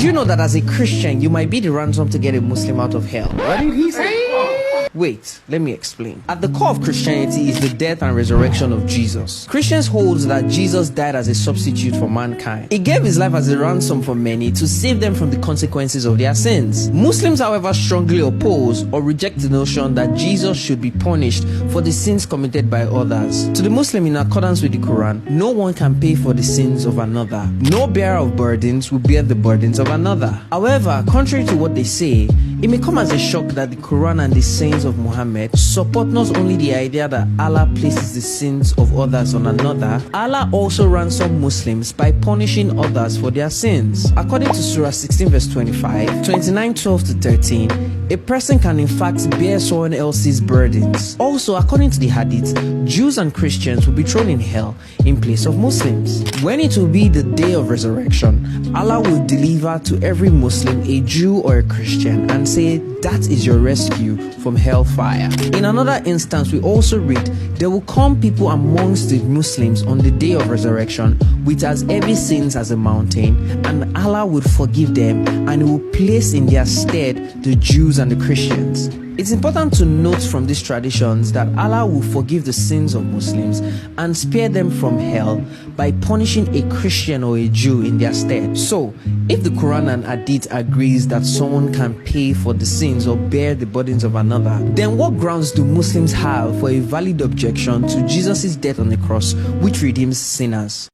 Do you know that as a Christian, you might be the ransom to get a Muslim out of hell? What did he say? Wait, let me explain. At the core of Christianity is the death and resurrection of Jesus. Christians hold that Jesus died as a substitute for mankind. He gave his life as a ransom for many to save them from the consequences of their sins. Muslims, however, strongly oppose or reject the notion that Jesus should be punished for the sins committed by others. To the Muslim, in accordance with the Quran, no one can pay for the sins of another. No bearer of burdens will bear the burdens of another. However, contrary to what they say, it may come as a shock that the Quran and the sayings of Muhammad support not only the idea that Allah places the sins of others on another, Allah also ransoms Muslims by punishing others for their sins. According to Surah 16 verse 25, 29:12 to 13, a person can in fact bear someone else's burdens. Also, according to the Hadith, Jews and Christians will be thrown in hell in place of Muslims. When it will be the day of resurrection, Allah will deliver to every Muslim a Jew or a Christian and say, that is your rescue from hellfire. In another instance, we also read, there will come people amongst the Muslims on the day of resurrection with as heavy sins as a mountain, and Allah will forgive them and will place in their stead the Jews and the Christians. It's important to note from these traditions that Allah will forgive the sins of Muslims and spare them from hell by punishing a Christian or a Jew in their stead. So, if the Quran and Hadith agrees that someone can pay for the sins or bear the burdens of another, then what grounds do Muslims have for a valid objection to Jesus' death on the cross, which redeems sinners?